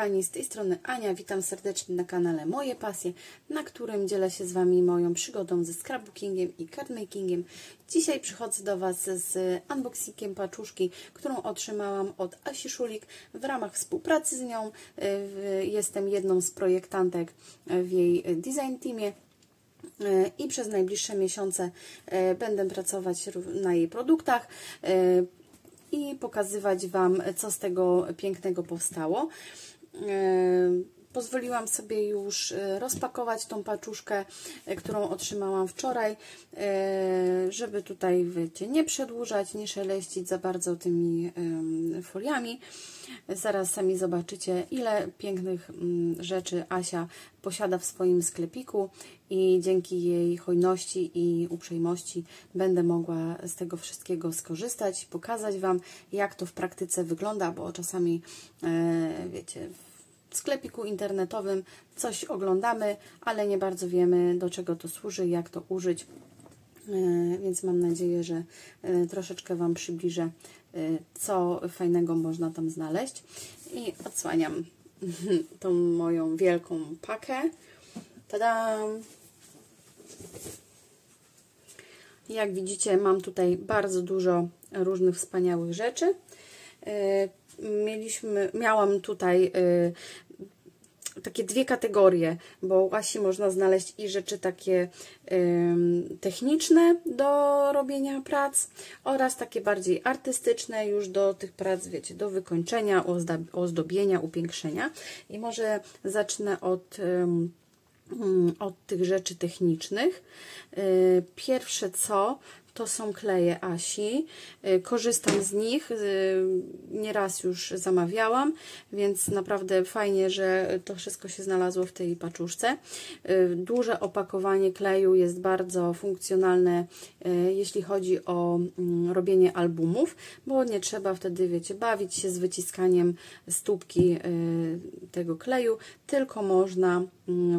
kochani, z tej strony Ania, witam serdecznie na kanale Moje Pasje, na którym dzielę się z Wami moją przygodą ze scrapbookingiem i cardmakingiem. Dzisiaj przychodzę do Was z unboxingiem paczuszki, którą otrzymałam od Asi Szulik w ramach współpracy z nią. Jestem jedną z projektantek w jej design teamie i przez najbliższe miesiące będę pracować na jej produktach i pokazywać Wam, co z tego pięknego powstało. Pozwoliłam sobie już rozpakować tą paczuszkę, którą otrzymałam wczoraj, żeby tutaj, wiecie, nie przedłużać, nie szeleścić za bardzo tymi foliami. Zaraz sami zobaczycie, ile pięknych rzeczy Asia posiada w swoim sklepiku i dzięki jej hojności i uprzejmości będę mogła z tego wszystkiego skorzystać, pokazać Wam, jak to w praktyce wygląda, bo czasami, wiecie, w sklepiku internetowym coś oglądamy, ale nie bardzo wiemy, do czego to służy, jak to użyć, więc mam nadzieję, że troszeczkę Wam przybliżę, co fajnego można tam znaleźć. I odsłaniam tą moją wielką pakę. Tada! Jak widzicie, mam tutaj bardzo dużo różnych wspaniałych rzeczy. Miałam tutaj takie dwie kategorie, bo u Asi można znaleźć i rzeczy takie techniczne do robienia prac oraz takie bardziej artystyczne już do tych prac, wiecie, do wykończenia, ozdobienia, upiększenia. I może zacznę od tych rzeczy technicznych. Pierwsze to są kleje Asi. Korzystam z nich, nieraz już zamawiałam, więc naprawdę fajnie, że to wszystko się znalazło w tej paczuszce. Duże opakowanie kleju jest bardzo funkcjonalne, jeśli chodzi o robienie albumów, bo nie trzeba wtedy, wiecie, bawić się z wyciskaniem stópki tego kleju, tylko można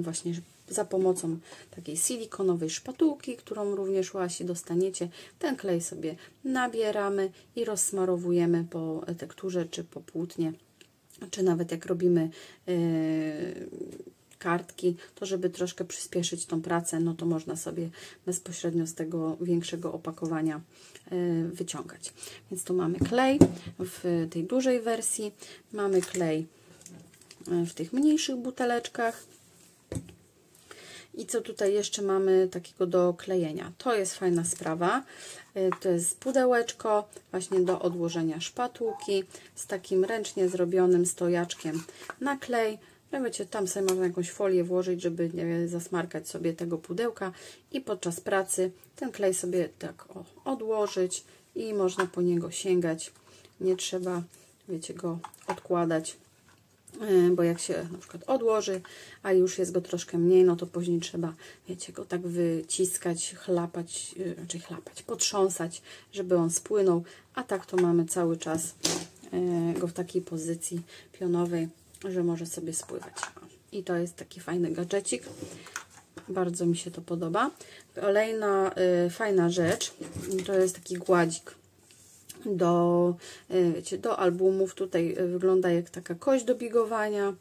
właśnie za pomocą takiej silikonowej szpatułki, którą również u Asi dostaniecie, ten klej sobie nabieramy i rozsmarowujemy po tekturze, czy po płótnie, czy nawet jak robimy kartki, to żeby troszkę przyspieszyć tą pracę, no to można sobie bezpośrednio z tego większego opakowania wyciągać. Więc tu mamy klej w tej dużej wersji, mamy klej w tych mniejszych buteleczkach. I co tutaj jeszcze mamy takiego do klejenia? To jest fajna sprawa. To jest pudełeczko właśnie do odłożenia szpatułki z takim ręcznie zrobionym stojaczkiem na klej. Wiecie, tam sobie można jakąś folię włożyć, żeby nie zasmarkać sobie tego pudełka i podczas pracy ten klej sobie tak odłożyć i można po niego sięgać. Nie trzeba, wiecie, go odkładać, bo jak się na przykład odłoży, a już jest go troszkę mniej, no to później trzeba, wiecie, go tak wyciskać, potrząsać, żeby on spłynął, a tak to mamy cały czas go w takiej pozycji pionowej, że może sobie spływać. I to jest taki fajny gadżecik, bardzo mi się to podoba. Kolejna fajna rzecz to jest taki gładzik wiecie, do albumów. Tutaj wygląda jak taka kość do bigowania,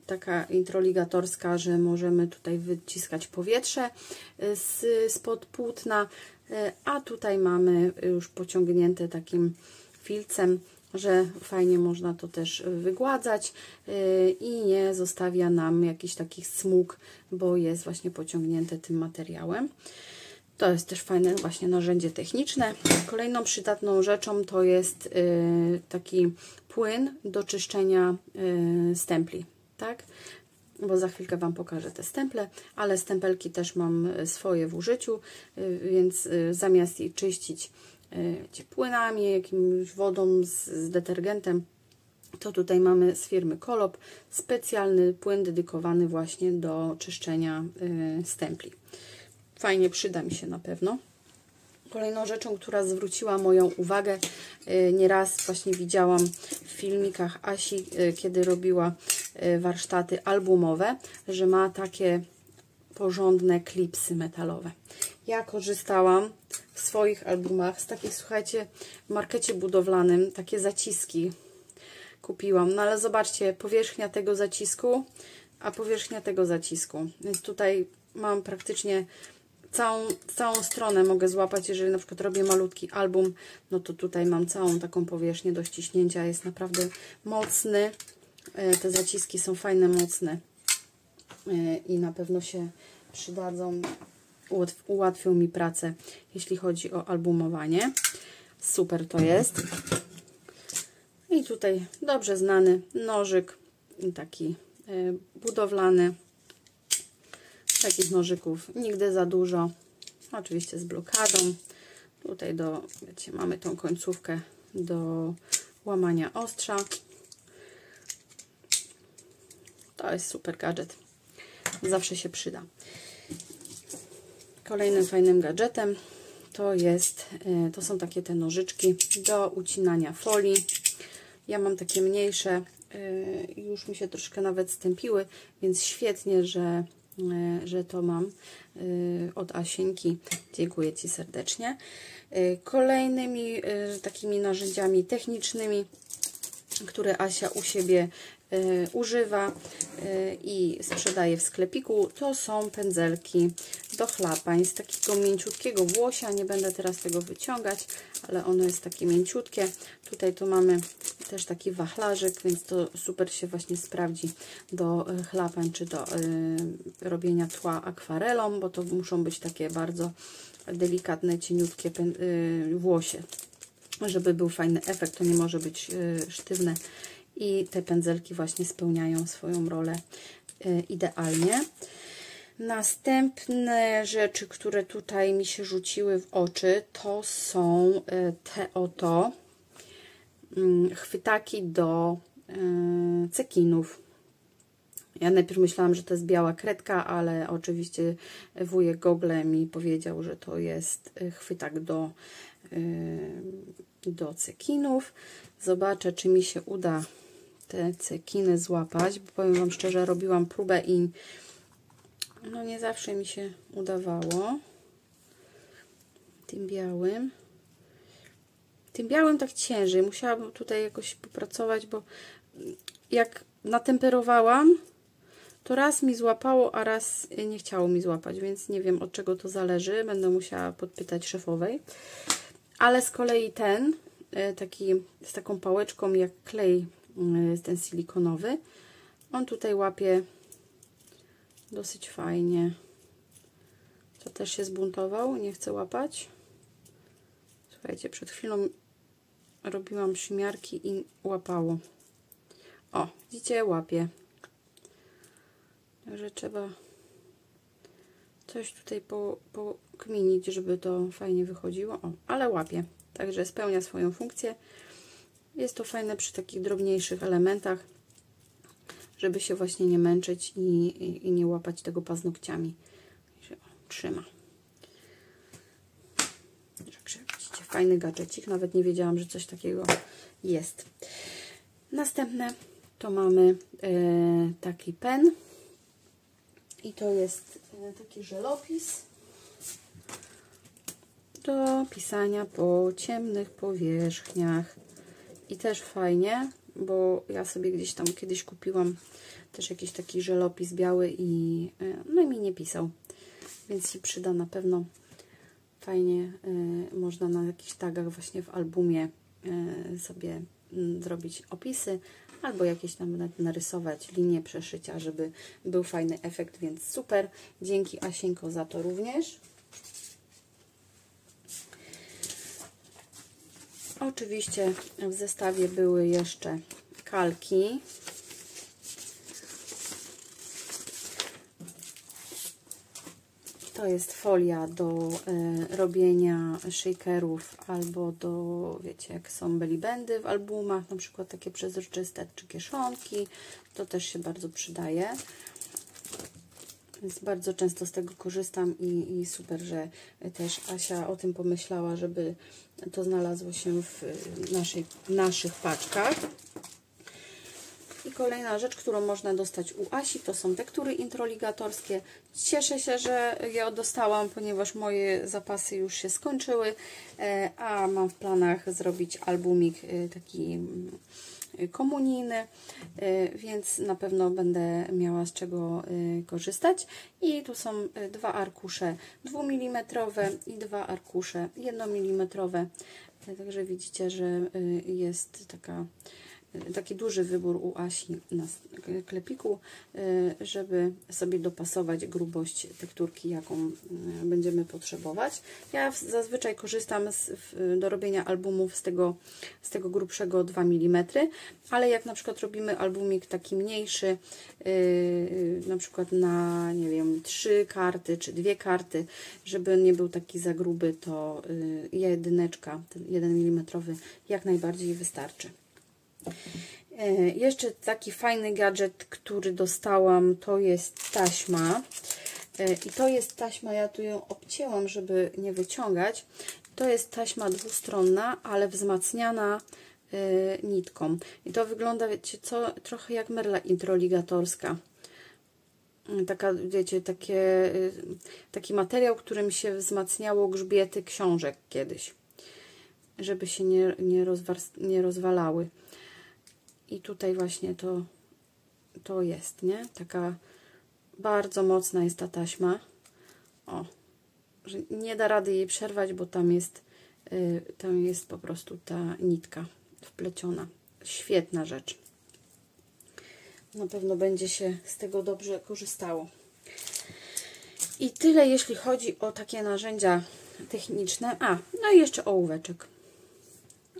taka introligatorska, że możemy tutaj wyciskać powietrze spod płótna, a tutaj mamy już pociągnięte takim filcem, że fajnie można to też wygładzać i nie zostawia nam jakichś takich smug, bo jest właśnie pociągnięte tym materiałem. To jest też fajne właśnie narzędzie techniczne. Kolejną przydatną rzeczą to jest taki płyn do czyszczenia stempli, tak? Bo za chwilkę Wam pokażę te stemple, ale stempelki też mam swoje w użyciu, więc zamiast je czyścić, wiecie, płynami, jakimś wodą z detergentem, to tutaj mamy z firmy Kolop specjalny płyn dedykowany właśnie do czyszczenia stempli. Fajnie, przyda mi się na pewno. Kolejną rzeczą, która zwróciła moją uwagę, nieraz właśnie widziałam w filmikach Asi, kiedy robiła warsztaty albumowe, że ma takie porządne klipsy metalowe. Ja korzystałam w swoich albumach z takich, słuchajcie, w markecie budowlanym, takie zaciski, kupiłam. No ale zobaczcie, powierzchnia tego zacisku, a powierzchnia tego zacisku. Więc tutaj mam praktycznie całą stronę mogę złapać. Jeżeli na przykład robię malutki album, no to tutaj mam całą taką powierzchnię do ściśnięcia. Jest naprawdę mocny. Te zaciski są fajne, mocne i na pewno się przydadzą. Ułatwią mi pracę, jeśli chodzi o albumowanie. Super to jest. I tutaj dobrze znany nożyk, taki budowlany. Takich nożyków nigdy za dużo. Oczywiście z blokadą. Tutaj wiecie, mamy tą końcówkę do łamania ostrza. To jest super gadżet. Zawsze się przyda. Kolejnym fajnym gadżetem to są takie te nożyczki do ucinania folii. Ja mam takie mniejsze, już mi się troszkę nawet stępiły, więc świetnie, że to mam od Asieńki. Dziękuję Ci serdecznie. Kolejnymi takimi narzędziami technicznymi, które Asia u siebie używa i sprzedaje w sklepiku, to są pędzelki do chlapań z takiego mięciutkiego włosia. Nie będę teraz tego wyciągać, ale ono jest takie mięciutkie. Tutaj tu mamy też taki wachlarzyk, więc to super się właśnie sprawdzi do chlapań czy do robienia tła akwarelą, bo to muszą być takie bardzo delikatne, cieniutkie włosie. Żeby był fajny efekt, to nie może być sztywne. I te pędzelki właśnie spełniają swoją rolę idealnie. Następne rzeczy, które tutaj mi się rzuciły w oczy, to są te oto chwytaki do cekinów. Ja najpierw myślałam, że to jest biała kredka, ale oczywiście wujek Google mi powiedział, że to jest chwytak do cekinów. Zobaczę, czy mi się uda te cekiny złapać, bo powiem Wam szczerze, robiłam próbę i no nie zawsze mi się udawało. Tym białym tak ciężej. Musiałabym tutaj jakoś popracować, bo jak natemperowałam, to raz mi złapało, a raz nie chciało mi złapać, więc nie wiem, od czego to zależy. Będę musiała podpytać szefowej. Ale z kolei ten, z taką pałeczką jak klej, ten silikonowy, on tutaj łapie dosyć fajnie. To też się zbuntował, nie chce łapać. Słuchajcie, przed chwilą robiłam przymiarki i łapało. O, widzicie, łapie. Także trzeba coś tutaj pokminić, żeby to fajnie wychodziło. O, ale łapie. Także spełnia swoją funkcję. Jest to fajne przy takich drobniejszych elementach, żeby się właśnie nie męczyć i nie łapać tego paznokciami. Trzyma. Także widzicie, fajny gadżecik. Nawet nie wiedziałam, że coś takiego jest. Następne to mamy taki pen. I to jest taki żelopis do pisania po ciemnych powierzchniach. I też fajnie, bo ja sobie gdzieś tam kiedyś kupiłam też jakiś taki żelopis biały i no i mi nie pisał. Więc się przyda na pewno. Fajnie można na jakichś tagach właśnie w albumie sobie zrobić opisy albo jakieś tam narysować linie przeszycia, żeby był fajny efekt, więc super. Dzięki Asieńko za to również. Oczywiście w zestawie były jeszcze kalki. To jest folia do robienia shakerów albo do, wiecie, jak są bellybandy w albumach, na przykład takie przezroczyste czy kieszonki. To też się bardzo przydaje. Więc bardzo często z tego korzystam i super, że też Asia o tym pomyślała, żeby to znalazło się w naszych paczkach. I kolejna rzecz, którą można dostać u Asi, to są tektury introligatorskie. Cieszę się, że je dostałam, ponieważ moje zapasy już się skończyły, a mam w planach zrobić albumik taki komunijny, więc na pewno będę miała z czego korzystać. I tu są 2 arkusze 2 mm i 2 arkusze 1 mm. Także widzicie, że jest taki duży wybór u Asi na sklepiku, żeby sobie dopasować grubość tekturki, jaką będziemy potrzebować. Ja zazwyczaj korzystam do robienia albumów z tego grubszego 2 mm, ale jak na przykład robimy albumik taki mniejszy, na przykład na, nie wiem, 3 karty czy 2 karty, żeby nie był taki za gruby, to jedyneczka, ten 1 mm jak najbardziej wystarczy. Jeszcze taki fajny gadżet, który dostałam, to jest taśma. I to jest taśma, ja tu ją obcięłam, żeby nie wyciągać. To jest taśma dwustronna, ale wzmacniana nitką. I to wygląda, wiecie co, trochę jak merla introligatorska. Taka, wiecie, taki materiał, którym się wzmacniało grzbiety książek kiedyś, żeby się nie rozwalały. I tutaj właśnie to jest, nie? Taka bardzo mocna jest ta taśma. O, że nie da rady jej przerwać, bo tam jest po prostu ta nitka wpleciona. Świetna rzecz. Na pewno będzie się z tego dobrze korzystało. I tyle, jeśli chodzi o takie narzędzia techniczne. No i jeszcze ołóweczek.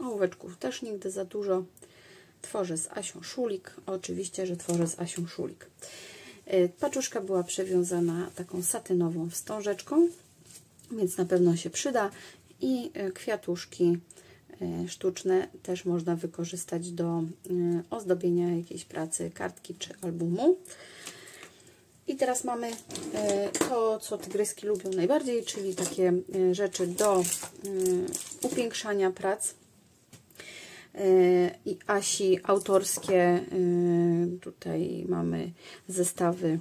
Ołóweczków też nigdy za dużo. Tworzę z Asią Szulik. Oczywiście, że tworzę z Asią Szulik. Paczuszka była przewiązana taką satynową wstążeczką, więc na pewno się przyda. I kwiatuszki sztuczne też można wykorzystać do ozdobienia jakiejś pracy, kartki czy albumu. I teraz mamy to, co tygryski lubią najbardziej, czyli takie rzeczy do upiększania prac. I Asi autorskie, tutaj mamy zestawy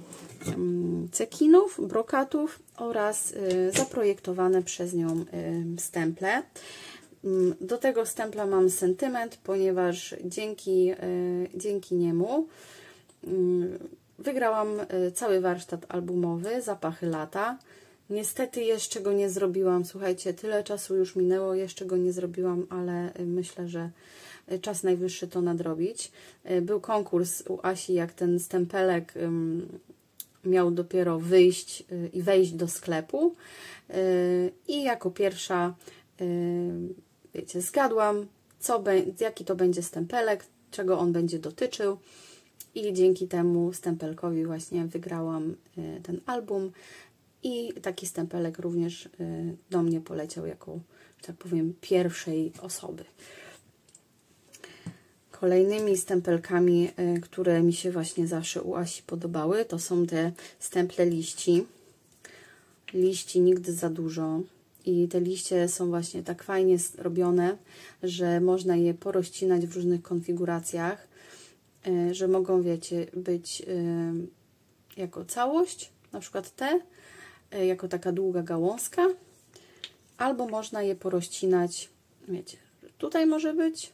cekinów, brokatów oraz zaprojektowane przez nią stemple. Do tego stempla mam sentyment, ponieważ dzięki niemu wygrałam cały warsztat albumowy Zapachy lata. Niestety jeszcze go nie zrobiłam. Słuchajcie, tyle czasu już minęło, jeszcze go nie zrobiłam, ale myślę, że czas najwyższy to nadrobić. Był konkurs u Asi, jak ten stempelek miał dopiero wyjść i wejść do sklepu. I jako pierwsza, wiecie, zgadłam, jaki to będzie stempelek, czego on będzie dotyczył. I dzięki temu stempelkowi właśnie wygrałam ten album. I taki stempelek również do mnie poleciał jako, że tak powiem, pierwszej osoby. Kolejnymi stempelkami, które mi się właśnie zawsze u Asi podobały, to są te stemple liści. Liści nigdy za dużo. I te liście są właśnie tak fajnie robione, że można je porozcinać w różnych konfiguracjach, że mogą, wiecie, być jako całość, na przykład te, jako taka długa gałązka, albo można je porozcinać, wiecie, tutaj może być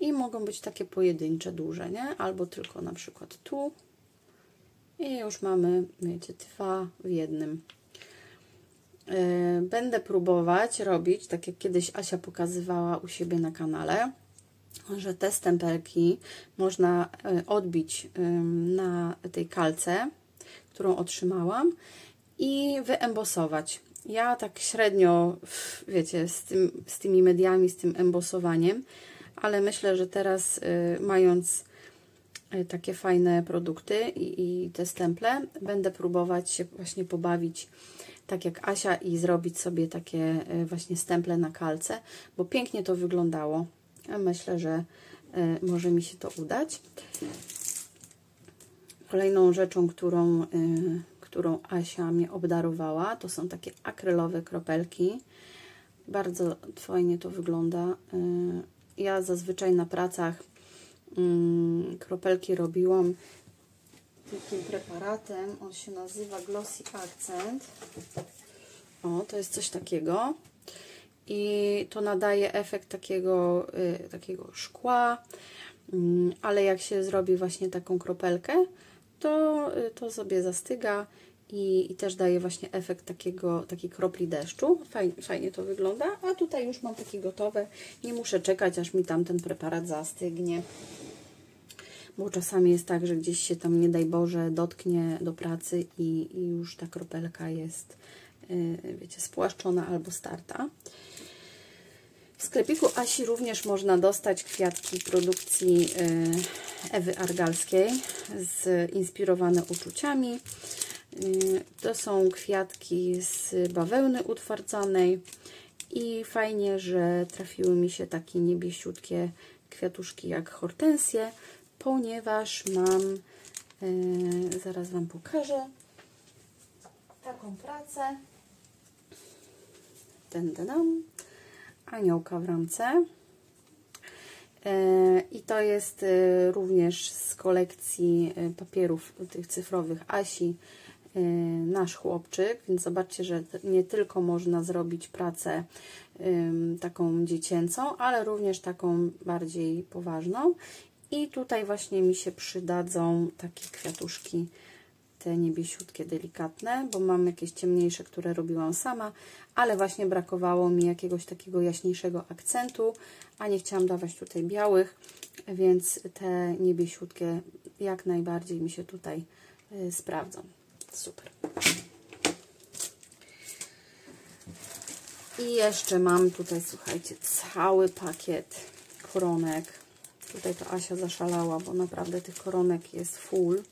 i mogą być takie pojedyncze, duże, nie? Albo tylko na przykład tu i już mamy, wiecie, 2 w jednym. Będę próbować robić, tak jak kiedyś Asia pokazywała u siebie na kanale, że te stempelki można odbić na tej kalce, którą otrzymałam, i wyembosować. Ja tak średnio, wiecie, z tymi mediami, z tym embosowaniem, ale myślę, że teraz mając takie fajne produkty i te stemple, będę próbować się właśnie pobawić tak jak Asia i zrobić sobie takie właśnie stemple na kalce, bo pięknie to wyglądało. Ja myślę, że może mi się to udać. Kolejną rzeczą, którą Asia mnie obdarowała, to są takie akrylowe kropelki. Bardzo fajnie to wygląda. Ja zazwyczaj na pracach kropelki robiłam takim preparatem. On się nazywa Glossy Accent. O, to jest coś takiego. I to nadaje efekt takiego szkła. ale jak się zrobi właśnie taką kropelkę, to sobie zastyga i też daje właśnie efekt takiej kropli deszczu. Fajnie to wygląda, a tutaj już mam takie gotowe. Nie muszę czekać, aż mi tam ten preparat zastygnie. Bo czasami jest tak, że gdzieś się tam, nie daj Boże, dotknie do pracy i już ta kropelka jest, wiecie, spłaszczona albo starta. W sklepiku Asi również można dostać kwiatki produkcji Ewy Argalskiej, inspirowane uczuciami. To są kwiatki z bawełny utwardzanej i fajnie, że trafiły mi się takie niebiesiutkie kwiatuszki jak hortensje, ponieważ mam, zaraz Wam pokażę, taką pracę, aniołka w ramce. I to jest również z kolekcji papierów tych cyfrowych Asi, nasz chłopczyk, więc zobaczcie, że nie tylko można zrobić pracę taką dziecięcą, ale również taką bardziej poważną. I tutaj właśnie mi się przydadzą takie kwiatuszki, te niebiesiutkie, delikatne, bo mam jakieś ciemniejsze, które robiłam sama, ale właśnie brakowało mi jakiegoś takiego jaśniejszego akcentu, a nie chciałam dawać tutaj białych, więc te niebiesiutkie jak najbardziej mi się tutaj sprawdzą. Super. I jeszcze mam tutaj, słuchajcie, cały pakiet koronek. Tutaj to Asia zaszalała, bo naprawdę tych koronek jest full.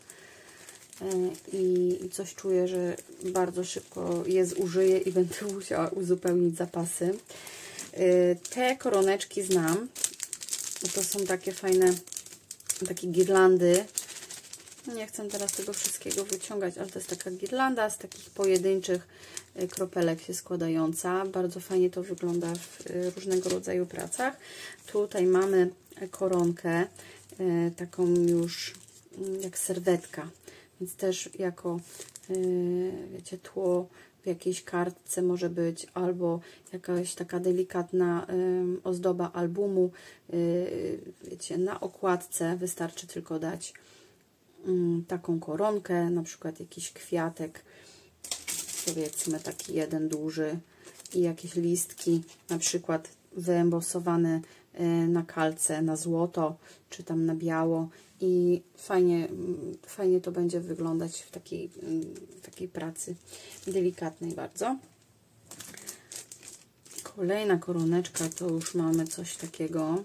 I coś czuję, że bardzo szybko je zużyję i będę musiała uzupełnić zapasy. Te koroneczki znam, bo to są takie fajne, takie girlandy. Nie chcę teraz tego wszystkiego wyciągać, ale to jest taka girlanda z takich pojedynczych kropelek się składająca. Bardzo fajnie to wygląda w różnego rodzaju pracach. Tutaj mamy koronkę, taką już jak serwetka, więc też jako, wiecie, tło w jakiejś kartce może być, albo jakaś taka delikatna ozdoba albumu, wiecie, na okładce wystarczy tylko dać taką koronkę, na przykład jakiś kwiatek, powiedzmy taki jeden duży i jakieś listki, na przykład wyembosowane na kalce, na złoto, czy tam na biało i fajnie to będzie wyglądać w takiej pracy delikatnej bardzo. Kolejna koroneczka to już mamy coś takiego,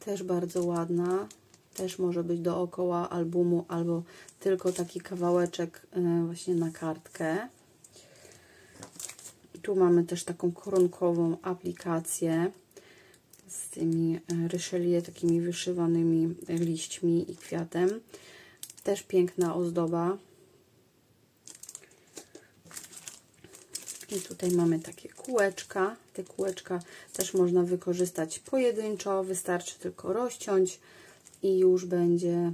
też bardzo ładna. Też może być dookoła albumu, albo tylko taki kawałeczek właśnie na kartkę. Tu mamy też taką koronkową aplikację z tymi Richelieu, takimi wyszywanymi liśćmi i kwiatem. Też piękna ozdoba. I tutaj mamy takie kółeczka. Te kółeczka też można wykorzystać pojedynczo, wystarczy tylko rozciąć i już będzie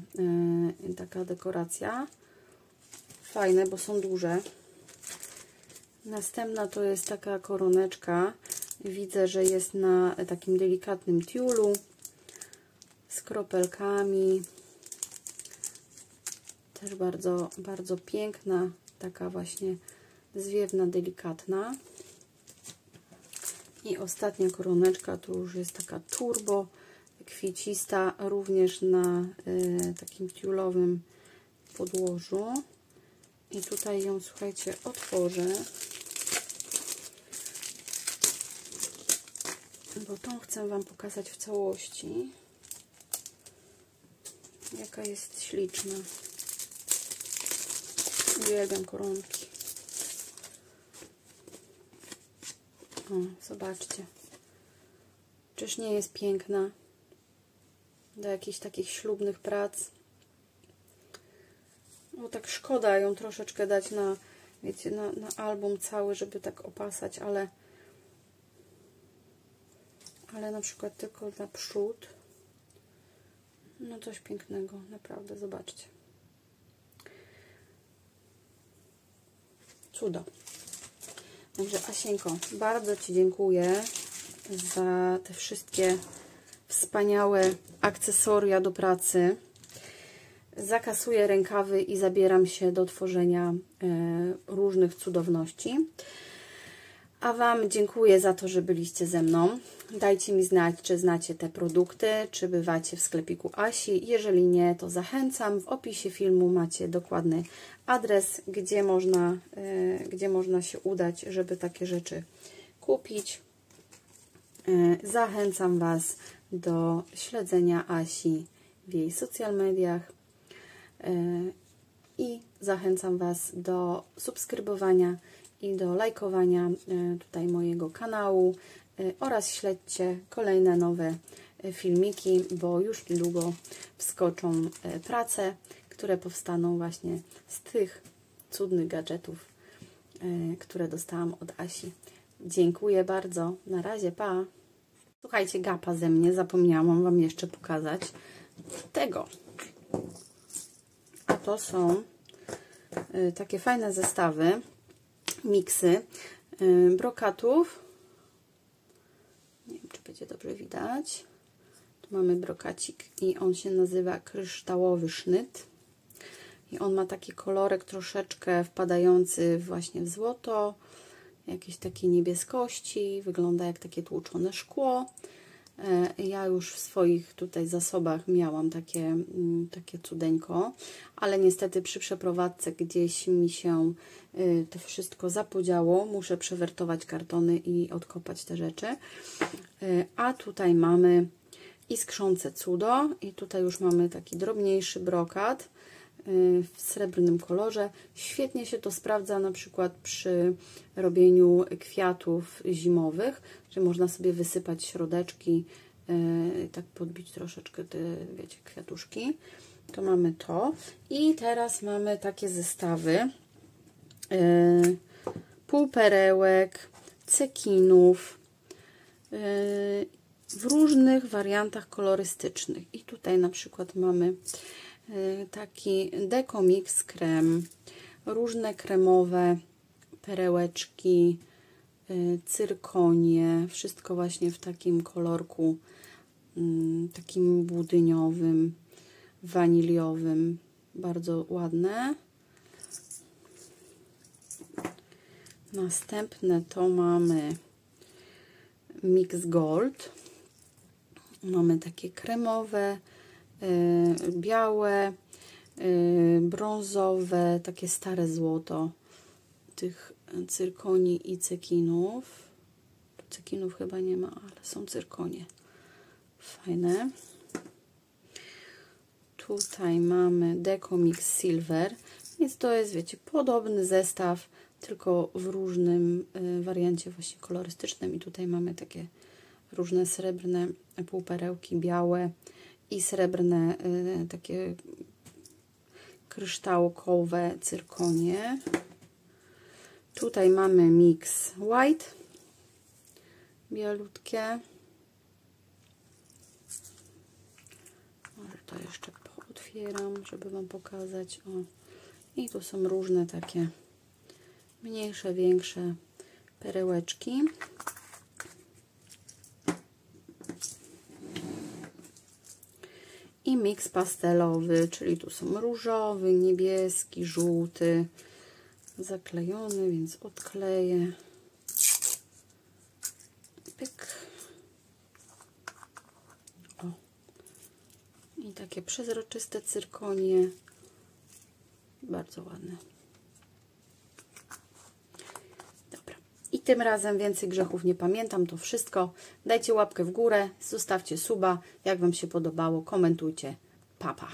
taka dekoracja. Fajne, bo są duże. Następna to jest taka koroneczka. Widzę, że jest na takim delikatnym tiulu z kropelkami. Też bardzo, bardzo piękna, taka właśnie zwiewna, delikatna. I ostatnia koroneczka to już jest taka turbo kwiecista, również na takim tiulowym podłożu. I tutaj ją, słuchajcie, otworzę, bo tą chcę Wam pokazać w całości, jaka jest śliczna. Uwielbiam koronki. O, zobaczcie. Czyż nie jest piękna? Do jakichś takich ślubnych prac. No tak szkoda ją troszeczkę dać na, wiecie, na album cały, żeby tak opasać, ale na przykład tylko na przód. No coś pięknego, naprawdę, zobaczcie. Cudo. Także Asieńko, bardzo Ci dziękuję za te wszystkie wspaniałe akcesoria do pracy. Zakasuję rękawy i zabieram się do tworzenia różnych cudowności. A Wam dziękuję za to, że byliście ze mną. Dajcie mi znać, czy znacie te produkty, czy bywacie w sklepiku Asi. Jeżeli nie, to zachęcam. W opisie filmu macie dokładny adres, gdzie można się udać, żeby takie rzeczy kupić. Zachęcam Was do śledzenia Asi w jej social mediach i zachęcam Was do subskrybowania i do lajkowania tutaj mojego kanału oraz śledźcie kolejne nowe filmiki, bo już niedługo wskoczą prace, które powstaną właśnie z tych cudnych gadżetów, które dostałam od Asi. Dziękuję bardzo. Na razie, pa! Słuchajcie, gapa ze mnie, zapomniałam Wam jeszcze pokazać tego. A to są takie fajne zestawy, miksy brokatów. Nie wiem, czy będzie dobrze widać. Tu mamy brokacik i on się nazywa kryształowy sznyt. I on ma taki kolorek troszeczkę wpadający właśnie w złoto, jakieś takie niebieskości, wygląda jak takie tłuczone szkło. Ja już w swoich tutaj zasobach miałam takie cudeńko, ale niestety przy przeprowadzce gdzieś mi się to wszystko zapodziało. Muszę przewertować kartony i odkopać te rzeczy. A tutaj mamy iskrzące cudo i tutaj już mamy taki drobniejszy brokat w srebrnym kolorze. Świetnie się to sprawdza na przykład przy robieniu kwiatów zimowych, że można sobie wysypać środeczki, tak podbić troszeczkę te, wiecie, kwiatuszki. To mamy to. I teraz mamy takie zestawy półperełek, cekinów w różnych wariantach kolorystycznych. I tutaj na przykład mamy taki Decomix krem, różne kremowe perełeczki, cyrkonie, wszystko właśnie w takim kolorku takim budyniowym, waniliowym, bardzo ładne. Następne to mamy Mix Gold, mamy takie kremowe, białe, brązowe, takie stare złoto tych cyrkoni i cekinów. Cekinów chyba nie ma, ale są cyrkonie. Fajne. Tutaj mamy Decomix Silver, więc to jest, wiecie, podobny zestaw, tylko w różnym wariancie właśnie kolorystycznym. I tutaj mamy takie różne srebrne półperełki, białe i srebrne takie kryształkowe cyrkonie. Tutaj mamy Mix White, bielutkie. Może to jeszcze pootwieram, żeby Wam pokazać. O. I tu są różne takie mniejsze, większe perełeczki. I miks pastelowy, czyli tu są różowy, niebieski, żółty, zaklejony, więc odkleję. Pyk. O. I takie przezroczyste cyrkonie. Bardzo ładne. Dobra. I tym razem więcej grzechów nie pamiętam. To wszystko. Dajcie łapkę w górę, zostawcie suba. Jak Wam się podobało, komentujcie. Pa, pa.